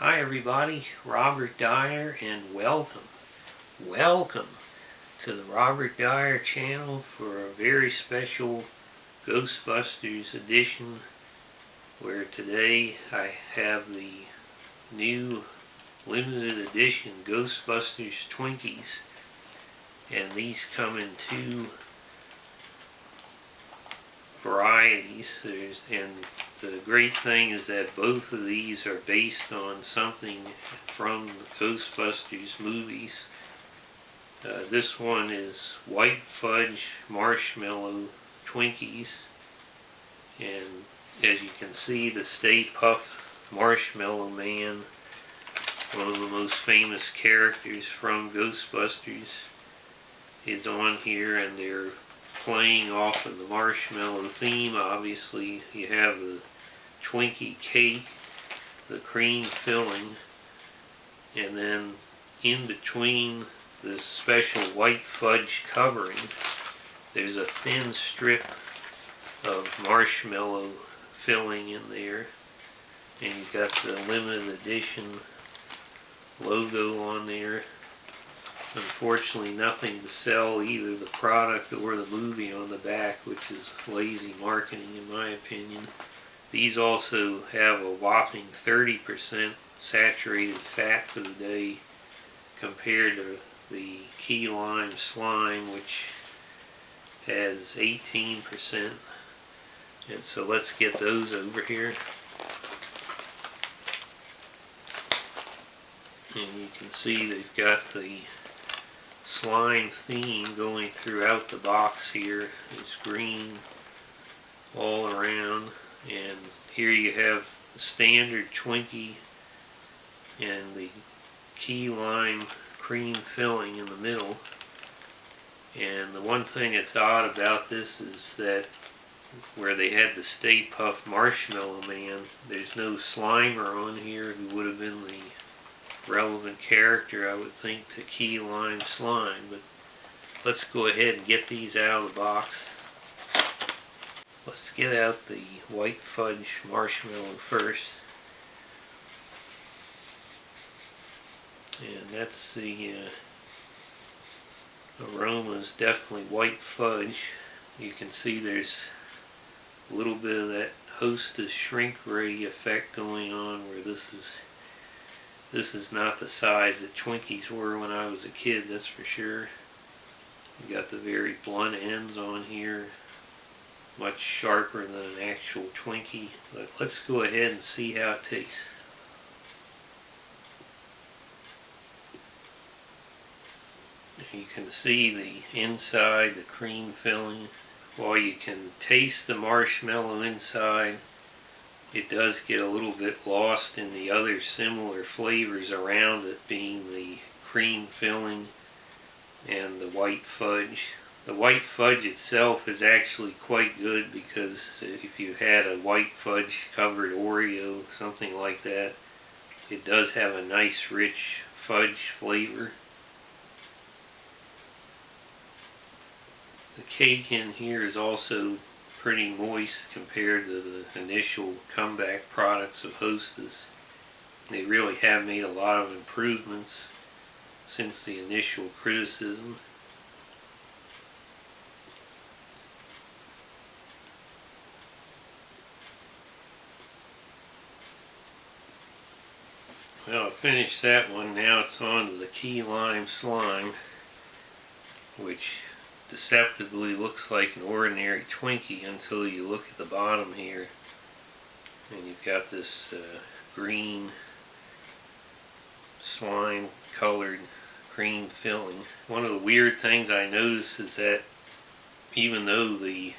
Hi everybody, Robert Dyer, and welcome to the Robert Dyer channel for a very special Ghostbusters edition, where today I have the new limited edition Ghostbusters Twinkies, and these come in two varieties. And the great thing is that both of these are based on something from the Ghostbusters movies. This one is White Fudge Marshmallow Twinkies, and as you can see, the Stay Puft Marshmallow Man, one of the most famous characters from Ghostbusters, is on here, and they're playing off of the marshmallow theme. Obviously, you have the Twinkie cake, the cream filling, and then in between this special white fudge covering, there's a thin strip of marshmallow filling in there, and you've got the limited edition logo on there. Unfortunately, nothing to sell, either the product or the movie on the back, which is lazy marketing in my opinion. These also have a whopping 30% saturated fat for the day, compared to the key lime slime, which has 18%. And so let's get those over here. And you can see they've got the slime theme going throughout the box here. It's green all around, and here you have the standard Twinkie and the key lime cream filling in the middle. And the one thing that's odd about this is that where they had the Stay Puft Marshmallow Man, there's no Slimer on here, who would have been the relevant character, I would think, to key lime slime. But let's go ahead and get these out of the box. Let's get out the White Fudge Marshmallow first, and that's the aroma is definitely white fudge. You can see there's a little bit of that Hostess shrink ray effect going on, where this is not the size that Twinkies were when I was a kid, that's for sure. You got the very blunt ends on here, much sharper than an actual Twinkie. But let's go ahead and see how it tastes. You can see the inside, the cream filling. While you can taste the marshmallow inside, it does get a little bit lost in the other similar flavors around it, being the cream filling and the white fudge. The white fudge itself is actually quite good, because if you had a white fudge covered Oreo, something like that, it does have a nice rich fudge flavor. The cake in here is also pretty moist compared to the initial comeback products of Hostess. They really have made a lot of improvements since the initial criticism. Well, I finished that one. Now it's on to the key lime slime, which deceptively looks like an ordinary Twinkie until you look at the bottom here, and you've got this green slime colored cream filling. One of the weird things I noticed is that even though the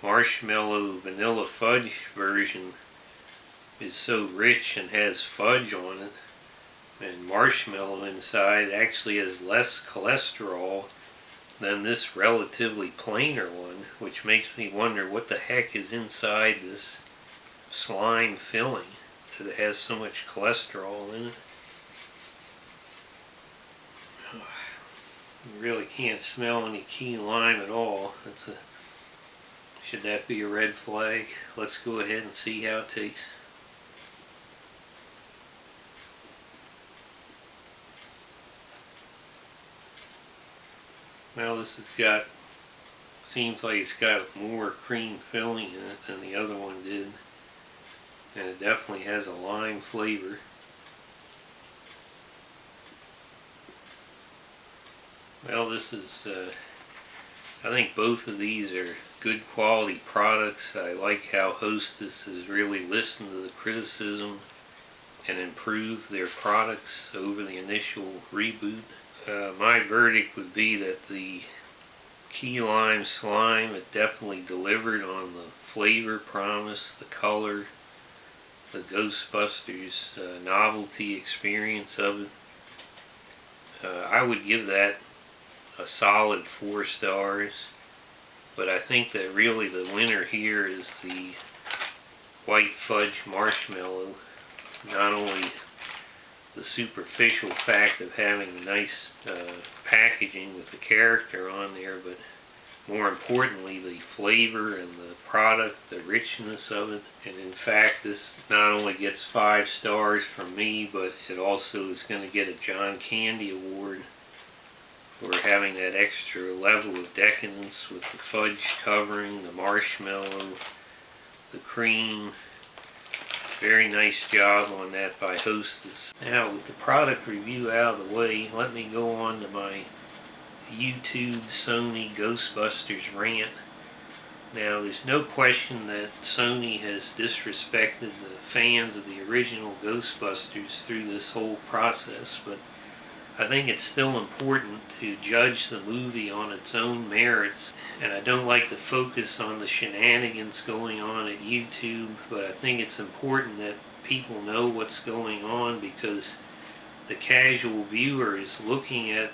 marshmallow vanilla fudge version is so rich and has fudge on it and marshmallow inside, it actually has less cholesterol than this relatively plainer one, which makes me wonder what the heck is inside this slime filling that it has so much cholesterol in it. You really can't smell any key lime at all. Should that be a red flag? Let's go ahead and see how it tastes. Well, this has got, seems like it's got more cream filling in it than the other one did. And it definitely has a lime flavor. Well, this is, I think both of these are good quality products. I like how Hostess has really listened to the criticism and improved their products over the initial reboot. My verdict would be that the key lime slime, it definitely delivered on the flavor promise, the color, the Ghostbusters novelty experience of it. I would give that a solid 4 stars, but I think that really the winner here is the White Fudge Marshmallow. Not only the superficial fact of having a nice packaging with the character on there, but more importantly the flavor and the product, the richness of it. And in fact, this not only gets 5 stars from me, but it also is going to get a John Candy Award for having that extra level of decadence with the fudge covering, the marshmallow, the cream. Very nice job on that by Hostess. Now, with the product review out of the way, let me go on to my YouTube Sony Ghostbusters rant. Now, there's no question that Sony has disrespected the fans of the original Ghostbusters through this whole process, but I think it's still important to judge the movie on its own merits. And I don't like to focus on the shenanigans going on at YouTube, but I think it's important that people know what's going on, because the casual viewer is looking at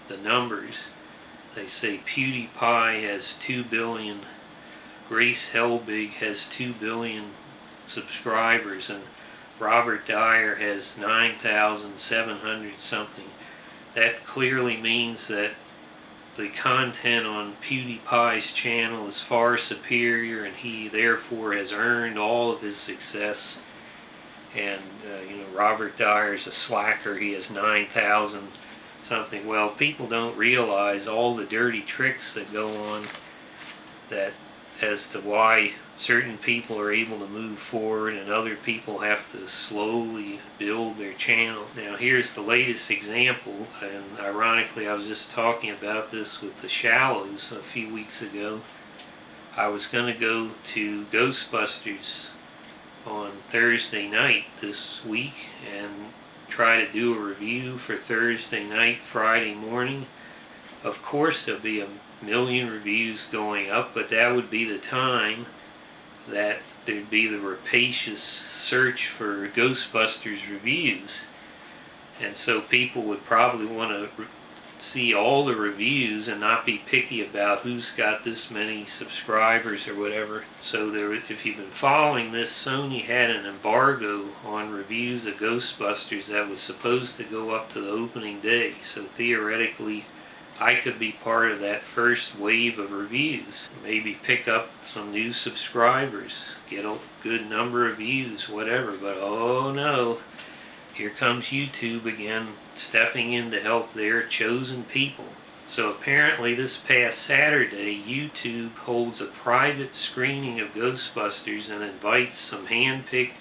the numbers. They say PewDiePie has 2 billion, Grace Helbig has 2 billion subscribers, and Robert Dyer has 9,700 something. That clearly means that the content on PewDiePie's channel is far superior, and he therefore has earned all of his success. And Robert Dyer's a slacker. He has 9,000 something. Well, people don't realize all the dirty tricks that go on, that as to why certain people are able to move forward and other people have to slowly build their channel. Now, here's the latest example, and ironically I was just talking about this with the Shallows a few weeks ago. I was going to go to Ghostbusters on Thursday night this week and try to do a review for Thursday night, Friday morning. Of course there'll be a million reviews going up, but that would be the time that there'd be the rapacious search for Ghostbusters reviews. And so people would probably want to see all the reviews and not be picky about who's got this many subscribers or whatever. So if you've been following this, Sony had an embargo on reviews of Ghostbusters that was supposed to go up to the opening day. So theoretically, I could be part of that first wave of reviews. Maybe pick up some new subscribers, get a good number of views, whatever. But oh no, here comes YouTube again, stepping in to help their chosen people. So apparently this past Saturday, YouTube holds a private screening of Ghostbusters and invites some hand-picked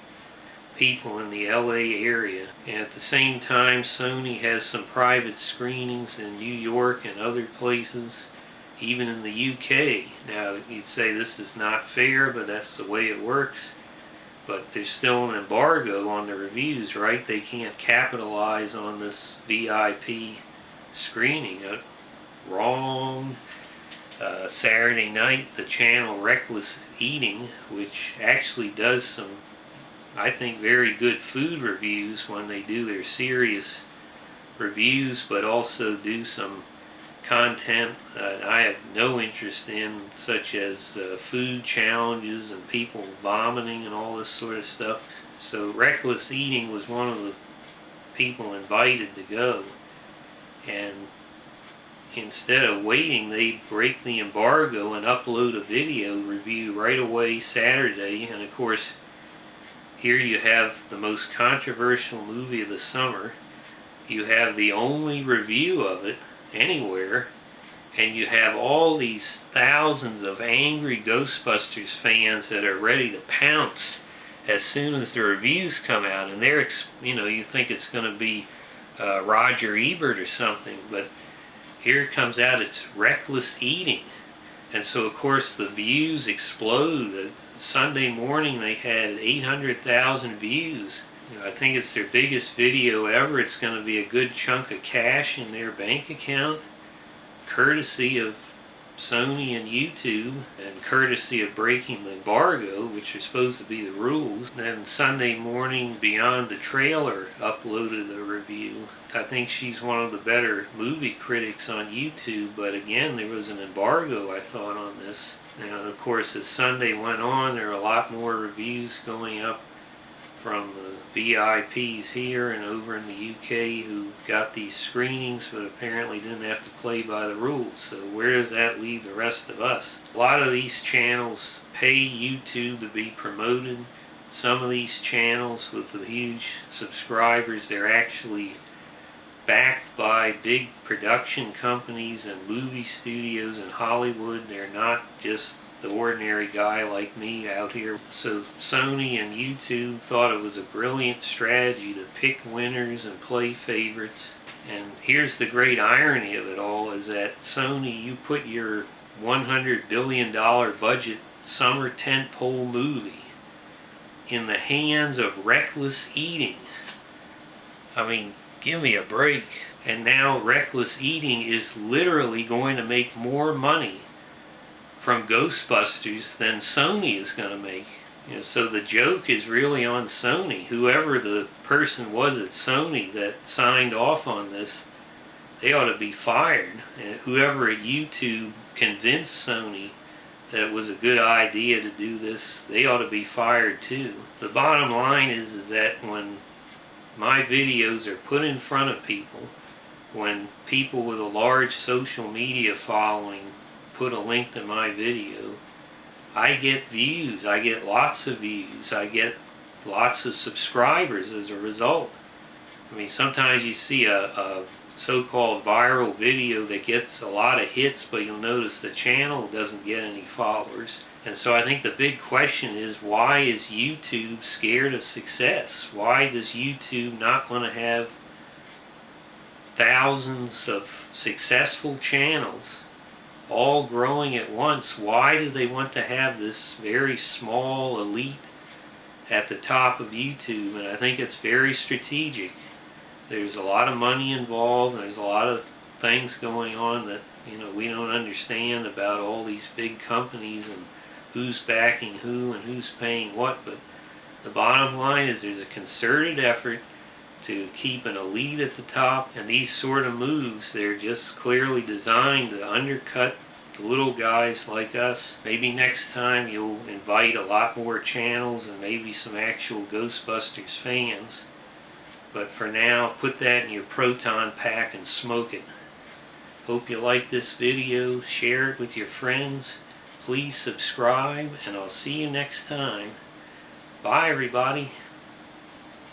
people in the LA area. And at the same time, Sony has some private screenings in New York and other places, even in the UK. Now, you'd say this is not fair, but that's the way it works. But there's still an embargo on the reviews, right? They can't capitalize on this VIP screening. Wrong. Saturday night, the channel Reckless Eating, which actually does some, I think, very good food reviews when they do their serious reviews, but also do some content I have no interest in, such as food challenges and people vomiting and all this sort of stuff. So Reckless Eating was one of the people invited to go, and instead of waiting, they break the embargo and upload a video review right away Saturday. And of course, here you have the most controversial movie of the summer. You have the only review of it anywhere, and you have all these thousands of angry Ghostbusters fans that are ready to pounce as soon as the reviews come out, and they're, you think it's going to be Roger Ebert or something, but here it comes out, it's reckless eating. And so of course the views explode. Sunday morning they had 800,000 views. I think it's their biggest video ever. It's going to be a good chunk of cash in their bank account, courtesy of Sony and YouTube, and courtesy of breaking the embargo, which are supposed to be the rules. Then Sunday morning, Beyond the Trailer uploaded a review. I think she's one of the better movie critics on YouTube, but again, there was an embargo, I thought, on this. And of course, as Sunday went on, there were a lot more reviews going up from the VIPs here and over in the UK who got these screenings but apparently didn't have to play by the rules. So where does that leave the rest of us? A lot of these channels pay YouTube to be promoted. Some of these channels with the huge subscribers, they're actually backed by big production companies and movie studios in Hollywood. They're not just the ordinary guy like me out here. So Sony and YouTube thought it was a brilliant strategy to pick winners and play favorites. And here's the great irony of it all, is that Sony, you put your $100 billion budget summer tentpole movie in the hands of reckless eating. I mean, give me a break. And now reckless eating is literally going to make more money from Ghostbusters than Sony is going to make. So the joke is really on Sony. Whoever the person was at Sony that signed off on this, they ought to be fired. And whoever at YouTube convinced Sony that it was a good idea to do this, they ought to be fired too. The bottom line is that when my videos are put in front of people, when people with a large social media following put a link to my video, I get views. I get lots of views. I get lots of subscribers as a result. I mean, sometimes you see a so-called viral video that gets a lot of hits, but you'll notice the channel doesn't get any followers. And so I think the big question is, why is YouTube scared of success? Why does YouTube not want to have thousands of successful channels all growing at once? Why do they want to have this very small elite at the top of YouTube? And I think it's very strategic. There's a lot of money involved, and there's a lot of things going on that we don't understand about all these big companies and who's backing who and who's paying what. But the bottom line is there's a concerted effort to keep an elite at the top, and these sort of moves, they're just clearly designed to undercut the little guys like us. Maybe next time you'll invite a lot more channels and maybe some actual Ghostbusters fans. But for now, put that in your proton pack and smoke it. Hope you like this video. Share it with your friends. Please subscribe, and I'll see you next time. Bye, everybody.